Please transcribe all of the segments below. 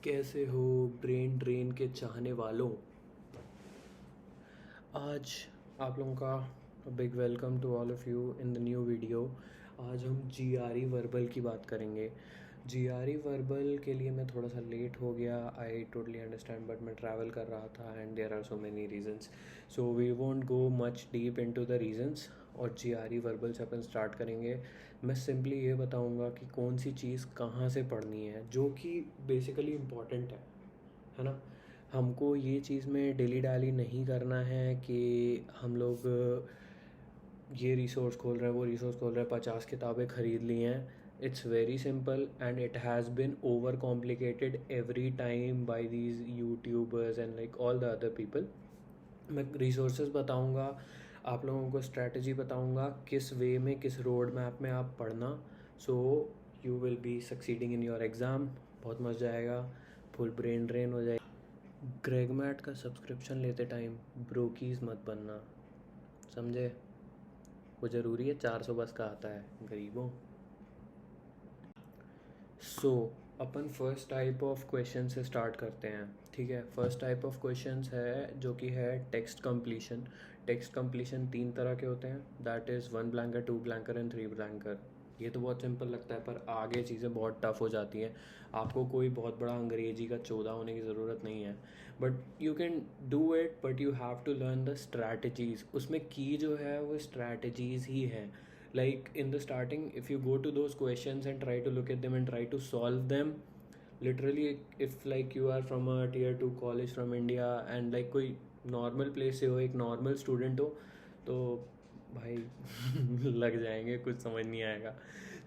कैसे हो brain drain के चाहने वालों। आज आप लोगों का big welcome to all of you in the new video. आज हम जीआरई वर्बल की बात करेंगे। जीआरई वर्बल के लिए मैं थोड़ा सा लेट हो गया, आई टोटली अंडरस्टैंड, बट मैं ट्रैवल कर रहा था and there are so many reasons, so we won't go much deep into the reasons. और जीआरई वर्बल से अपन स्टार्ट करेंगे। मैं सिंपली ये बताऊंगा कि कौन सी चीज़ कहाँ से पढ़नी है, जो कि बेसिकली इम्पॉर्टेंट है ना। हमको ये चीज़ में डेली डाली नहीं करना है कि हम लोग ये रिसोर्स खोल रहे हैं, वो रिसोर्स खोल रहे हैं, 50 किताबें ख़रीद ली हैं। It's very simple and it has been over complicated every time by these YouTubers and like all the other people. मैं रिसोर्सेज बताऊंगा, आप लोगों को स्ट्रैटेजी बताऊंगा, किस वे में, किस रोड मैप में आप पढ़ना, सो you will B succeeding in your exam. बहुत मज़ा आएगा, फुल ब्रेन ड्रेन हो जाएगा। ग्रेगमैट का सब्सक्रिप्शन लेते टाइम ब्रोकीज मत बनना, समझे? वो ज़रूरी है, 400 बस का आता है गरीबों। सो अपन फर्स्ट टाइप ऑफ क्वेश्चन से स्टार्ट करते हैं, ठीक है। फर्स्ट टाइप ऑफ क्वेश्चंस है जो कि है टेक्स्ट कंप्लीशन। टेक्स्ट कंप्लीशन 3 तरह के होते हैं, दैट इज़ 1 ब्लैंकर, 2 ब्लैंकर एंड 3 ब्लैंकर। ये तो बहुत सिंपल लगता है, पर आगे चीज़ें बहुत टफ हो जाती हैं। आपको कोई बहुत बड़ा अंग्रेजी का चौधा होने की ज़रूरत नहीं है, but you can do it, but you have to learn the strategies. उसमें की जो है वो स्ट्रैटेजीज़ ही है। Like in the starting, if you go to those questions and try to look at them and try to solve them, literally, if like you are from a tier 2 college from India and like कोई normal place से हो, एक normal student हो, तो भाई लग जाएंगे, कुछ समझ नहीं आएगा।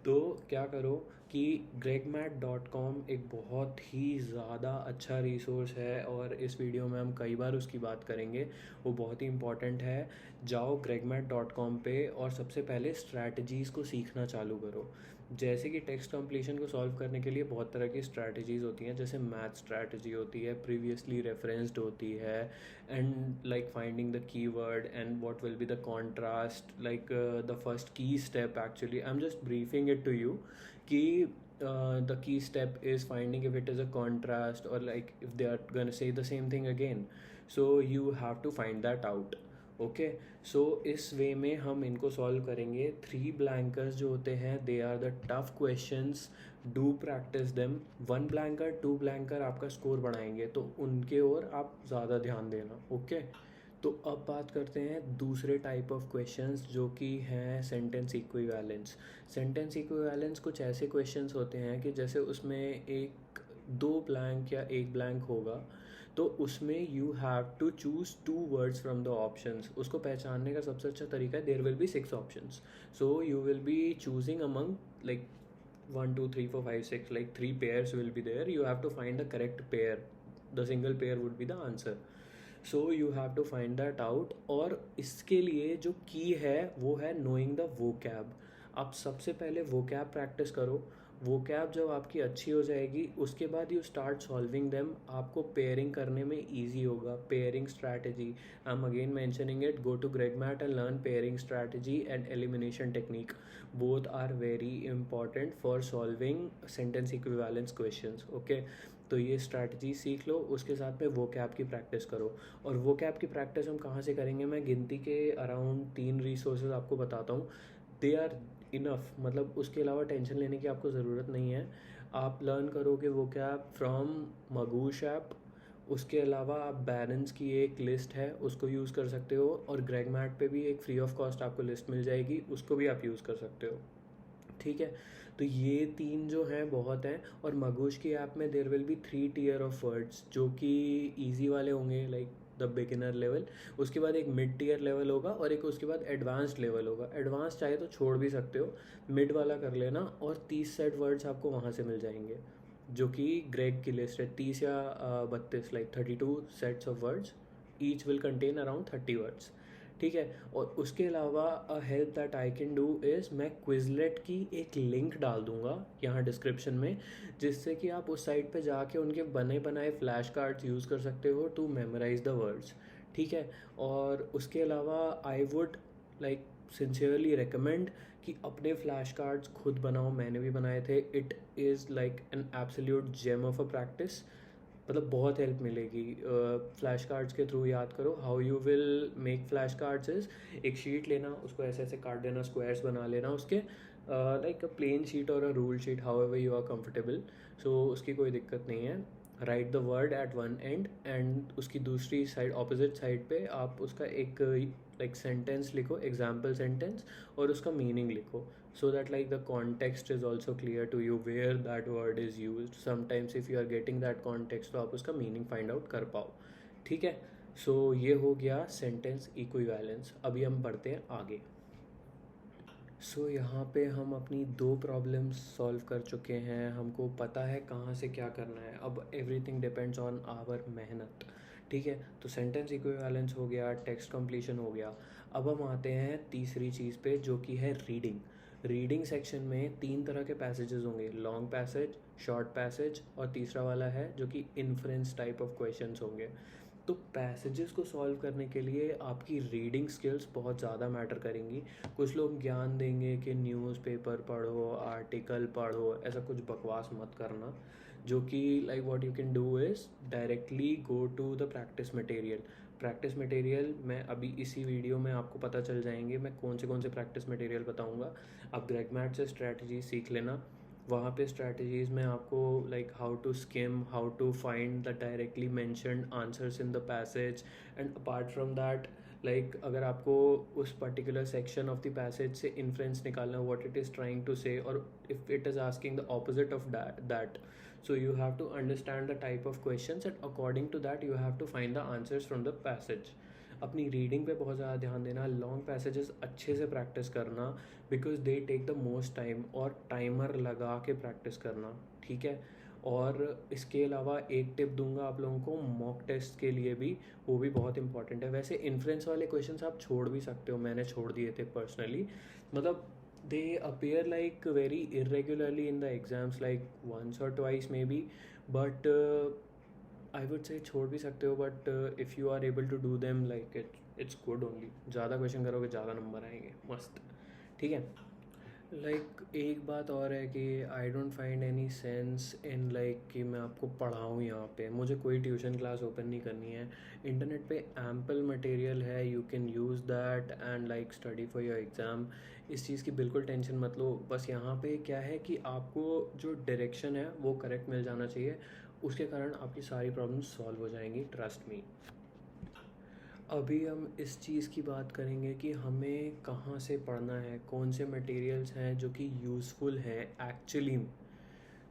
तो क्या करो कि gregmat.com एक बहुत ही ज़्यादा अच्छा रिसोर्स है और इस वीडियो में हम कई बार उसकी बात करेंगे, वो बहुत ही इम्पॉर्टेंट है। जाओ gregmat.com पे और सबसे पहले स्ट्रैटेजीज़ को सीखना चालू करो। जैसे कि टेक्स्ट कंप्लीशन को सॉल्व करने के लिए बहुत तरह की स्ट्रैटेजीज़ होती हैं, जैसे मैथ स्ट्रैटेजी होती है, प्रीवियसली रेफरेंस्ड होती है, and like finding the keyword and what will be the contrast, like the first key step. Actually I am just briefing it to you कि the key step is finding if it is a contrast or like if they are gonna say the same thing again, so you have to find that out। Okay, so इस way में हम इनको solve करेंगे। 3 ब्लैंकर्स जो होते हैं, they are the tough questions, do practice them. 1 blanker, 2 blanker आपका score बढ़ाएंगे, तो उनके ओर आप ज़्यादा ध्यान देना। ओके, तो अब बात करते हैं दूसरे टाइप ऑफ क्वेश्चंस जो कि हैं सेंटेंस इक्विवेलेंस। सेंटेंस इक्विवेलेंस कुछ ऐसे क्वेश्चंस होते हैं कि जैसे उसमें एक 2 ब्लैंक या 1 ब्लैंक होगा, तो उसमें you have to choose 2 words from the options. उसको पहचानने का सबसे अच्छा तरीका है, there will be 6 options, so you will be choosing among like 1 2 3 4 5 6, like 3 pairs will be there, you have to find the correct pair, the single pair would be the answer, so you have to find that out। और इसके लिए जो की है वो है knowing the vocab। आप सबसे पहले vocab प्रैक्टिस करो। vocab जब आपकी अच्छी हो जाएगी, उसके बाद यू स्टार्ट सॉल्विंग देम, आपको पेयरिंग करने में ईजी होगा। Pairing strategy, I am again mentioning it, go to GregMat and learn pairing strategy and elimination technique, both are very important for solving sentence equivalence questions. Okay, तो ये strategy सीख लो, उसके साथ में वो कैप की प्रैक्टिस करो। और वो कैप की प्रैक्टिस हम कहाँ से करेंगे, मैं गिनती के अराउंड 3 रिसोर्सेज आपको बताता हूँ, दे आर इनफ, मतलब उसके अलावा टेंशन लेने की आपको ज़रूरत नहीं है। आप लर्न करोगे वो कैप फ्रॉम मगूश ऐप, उसके अलावा आप बैलेंस की एक लिस्ट है उसको यूज़ कर सकते हो, और ग्रेगमैट पे भी एक फ्री ऑफ कॉस्ट आपको लिस्ट मिल जाएगी, उसको भी आप यूज़ कर सकते हो। ठीक है, तो ये 3 जो हैं बहुत हैं। और मगोश की ऐप में there will be 3 tier of words जो कि ईजी वाले होंगे, लाइक द बिगिनर लेवल, उसके बाद एक मिड टियर लेवल होगा, और एक उसके बाद एडवांस्ड लेवल होगा। एडवांस चाहे तो छोड़ भी सकते हो, मिड वाला कर लेना, और 30 सेट वर्ड्स आपको वहाँ से मिल जाएंगे, जो कि ग्रेग की लिस्ट है। 30 या 32, like 32 sets of words, each will contain around 30 words. ठीक है, और उसके अलावा a help that I can do is, मैं क्विजलेट की एक लिंक डाल दूंगा यहाँ डिस्क्रिप्शन में, जिससे कि आप उस साइट पे जाके उनके बने बनाए फ्लैश कार्ड्स यूज़ कर सकते हो टू मेमोराइज द वर्ड्स। ठीक है, और उसके अलावा I would like sincerely recommend कि अपने फ्लैश कार्ड्स खुद बनाओ, मैंने भी बनाए थे। It is like an absolute gem of a practice. मतलब बहुत हेल्प मिलेगी। फ्लैश कार्ड्स के थ्रू याद करो, how you will make flash cards is, एक शीट लेना, उसको ऐसे ऐसे काट देना, स्क्वायर्स बना लेना उसके, लाइक अ प्लेन शीट और a rule sheet, however you are comfortable. So उसकी कोई दिक्कत नहीं है। Write the word at one end, and उसकी दूसरी साइड, ऑपोजिट साइड पे आप उसका एक लाइक सेंटेंस लिखो, एग्जाम्पल सेंटेंस, और उसका मीनिंग लिखो, so that like the context is also clear to you where that word is used. Sometimes if you are getting that context तो आप उसका मीनिंग फाइंड आउट कर पाओ, ठीक है। सो ये हो गया सेंटेंस इक्विवेलेंस। अभी हम बढ़ते हैं आगे। सो यहाँ पे हम अपनी दो प्रॉब्लम्स सॉल्व कर चुके हैं, हमको पता है कहाँ से क्या करना है। अब एवरीथिंग डिपेंड्स ऑन आवर मेहनत, ठीक है। तो सेंटेंस इक्विवेलेंस हो गया, टेक्स्ट कंप्लीशन हो गया। अब हम आते हैं तीसरी चीज़ पे, जो कि है रीडिंग। रीडिंग सेक्शन में तीन तरह के पैसेजेस होंगे, लॉन्ग पैसेज, शॉर्ट पैसेज, और तीसरा वाला है जो कि इन्फ्रेंस टाइप ऑफ क्वेश्चंस होंगे। तो पैसेजेस को सॉल्व करने के लिए आपकी रीडिंग स्किल्स बहुत ज़्यादा मैटर करेंगी। कुछ लोग ज्ञान देंगे कि न्यूज़पेपर पढ़ो, आर्टिकल पढ़ो, ऐसा कुछ बकवास मत करना। जो कि like what you can do is directly go to the practice material. Practice material मैं अभी इसी वीडियो में आपको पता चल जाएंगे मैं कौन से प्रैक्टिस मटेरियल बताऊंगा। आप ग्रेग मैट से स्ट्रैटेजी सीख लेना। वहाँ पे स्ट्रैटेजीज़ में आपको like how to skim, how to find the directly mentioned answers in the passage, and apart from that like अगर आपको उस particular section of the passage से इन्फ्रेंस निकालना, what it is trying to say, और if it is asking the opposite of that, so you have to understand the type of questions and according to that you have to find the answers from the passage. अपनी reading पे बहुत ज़्यादा ध्यान देना, long passages अच्छे से practice करना, because they take the most time, और टाइमर लगा के प्रैक्टिस करना, ठीक है। और इसके अलावा एक टिप दूंगा आप लोगों को मॉक टेस्ट के लिए भी, वो भी बहुत इंपॉर्टेंट है। वैसे इन्फ्रेंस वाले क्वेश्चंस आप छोड़ भी सकते हो, मैंने छोड़ दिए थे पर्सनली, मतलब they appear like very irregularly in the exams, like once or twice maybe, but I would say छोड़ भी सकते हो, but if you are able to do them like it's good only। ज़्यादा क्वेश्चन करोगे ज़्यादा number आएंगे, मस्त, ठीक है। लाइक एक बात और है कि I don't find any sense in like कि मैं आपको पढ़ाऊँ यहाँ पे, मुझे कोई ट्यूशन क्लास ओपन नहीं करनी है। इंटरनेट पे एम्पल मटेरियल है, you can use that and like study for your exam. इस चीज़ की बिल्कुल टेंशन मत लो। बस यहाँ पे क्या है कि आपको जो डायरेक्शन है वो करेक्ट मिल जाना चाहिए, उसके कारण आपकी सारी प्रॉब्लम्स सॉल्व हो जाएंगी, ट्रस्ट मी। अभी हम इस चीज़ की बात करेंगे कि हमें कहाँ से पढ़ना है, कौन से मटेरियल्स हैं जो कि यूज़फुल हैं एक्चुअली।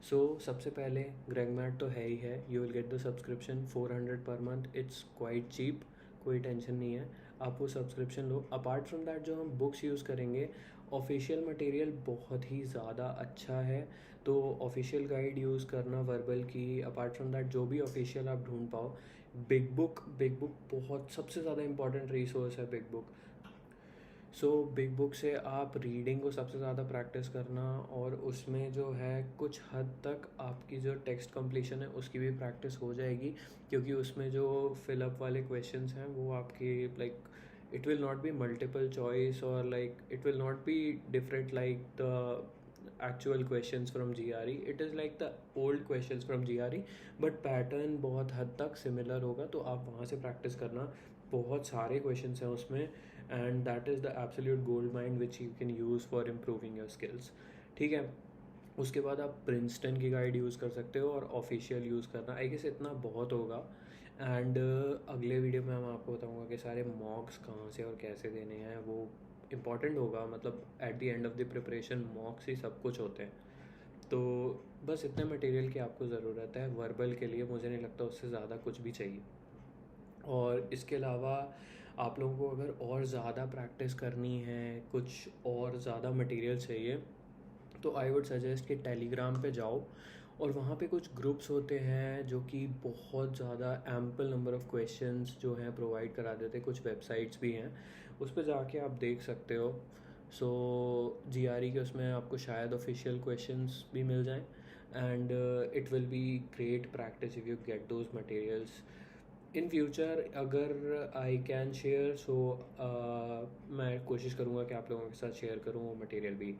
सो सबसे पहले ग्रेग मैट तो है ही है, you will get the subscription 400 पर मंथ, इट्स क्वाइट चीप, कोई टेंशन नहीं है, आप वो सब्सक्रिप्शन लो। अपार्ट फ्रॉम दैट जो हम बुक्स यूज़ करेंगे, ऑफिशियल मटेरियल बहुत ही ज़्यादा अच्छा है, तो ऑफिशियल गाइड यूज़ करना वर्बल की। अपार्ट फ्रॉम दैट जो भी ऑफिशियल आप ढूंढ पाओ, बिग बुक बहुत सबसे ज़्यादा इंपॉर्टेंट रिसोर्स है big book. So big book से आप रीडिंग को सबसे ज़्यादा प्रैक्टिस करना, और उसमें जो है कुछ हद तक आपकी जो टेक्स्ट कंप्लीशन है उसकी भी प्रैक्टिस हो जाएगी, क्योंकि उसमें जो फिलअप वाले क्वेश्चंस हैं वो आपके like it will not be multiple choice, और like it will not be different like the actual questions from GRE, it is like the old questions from GRE, but pattern बहुत हद तक similar होगा, तो आप वहाँ से प्रैक्टिस करना। बहुत सारे क्वेश्चंस हैं उसमें, and that is the absolute gold mind which you can use for improving your skills, ठीक है। उसके बाद आप प्रिंसटन की गाइड यूज़ कर सकते हो, और ऑफिशियल यूज़ करना, आई गेस इतना बहुत होगा। एंड अगले वीडियो में मैं आपको बताऊंगा कि सारे मॉक्स कहाँ से और कैसे देने हैं, वो इम्पॉर्टेंट होगा, मतलब at the end of the preparation mocks ही सब कुछ होते हैं। तो बस इतने मटेरियल की आपको ज़रूरत है वर्बल के लिए, मुझे नहीं लगता उससे ज़्यादा कुछ भी चाहिए। और इसके अलावा आप लोगों को अगर और ज़्यादा प्रैक्टिस करनी है, कुछ और ज़्यादा मटेरियल चाहिए, तो आई वुड सजेस्ट कि टेलीग्राम पे जाओ, और वहाँ पे कुछ ग्रुप्स होते हैं जो कि बहुत ज़्यादा एम्पल नंबर ऑफ़ क्वेश्चंस जो हैं प्रोवाइड करा देते हैं। कुछ वेबसाइट्स भी हैं, उस पर जाके आप देख सकते हो। सो GRE के उसमें आपको शायद ऑफिशियल क्वेश्चंस भी मिल जाएं, and it will be great practice if you get those materials in future. अगर आई कैन शेयर, सो मैं कोशिश करूँगा कि आप लोगों के साथ शेयर करूँ वो मटेरियल भी,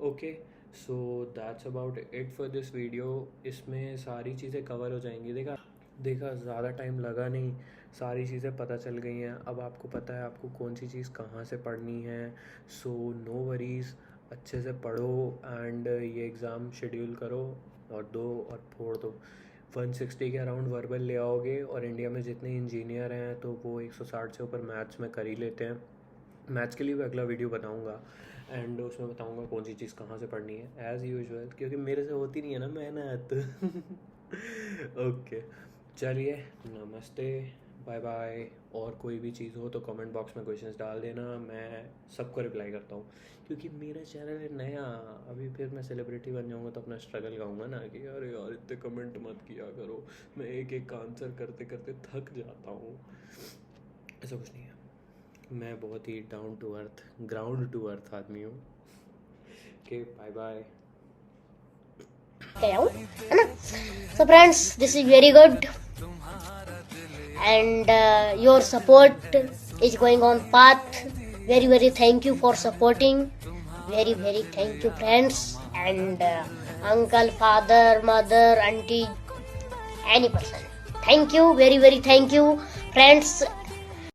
okay. So that's about it for this video. इसमें सारी चीज़ें कवर हो जाएंगी। देखा, देखा, ज़्यादा टाइम लगा नहीं, सारी चीज़ें पता चल गई हैं। अब आपको पता है आपको कौन सी चीज़ कहाँ से पढ़नी है। सो नो वरीज़, अच्छे से पढ़ो एंड ये एग्ज़ाम शेड्यूल करो और दो और फोड़ दो। 160 के अराउंड वर्बल ले आओगे और इंडिया में जितने इंजीनियर हैं तो वो 160 से ऊपर मैथ्स में कर ही लेते हैं। मैथ्स के लिए भी अगला वीडियो बताऊंगा एंड उसमें बताऊंगा कौन सी चीज़ कहाँ से पढ़नी है एज़ यूजुअल, क्योंकि मेरे से होती नहीं है ना मेहनत। ओके, चलिए, नमस्ते, बाय बाय। और कोई भी चीज़ हो तो कमेंट बॉक्स में क्वेश्चंस डाल देना, मैं सबको रिप्लाई करता हूँ। क्योंकि मेरा चैनल है नया, अभी फिर मैं सेलिब्रिटी बन जाऊँगा तो अपना स्ट्रगल गाऊँगा ना कि अरे यार इतने कमेंट मत किया करो, मैं एक एक का आंसर करते करते थक जाता हूँ। ऐसा कुछ नहीं है, मैं बहुत ही down to earth, ground to earth आदमी हूँ। Okay, bye bye. है ना। So friends, this is very good and your support is going on path. Very thank you for supporting. Very thank you friends and uncle, father, mother, auntie, any person. Thank you, very thank you friends.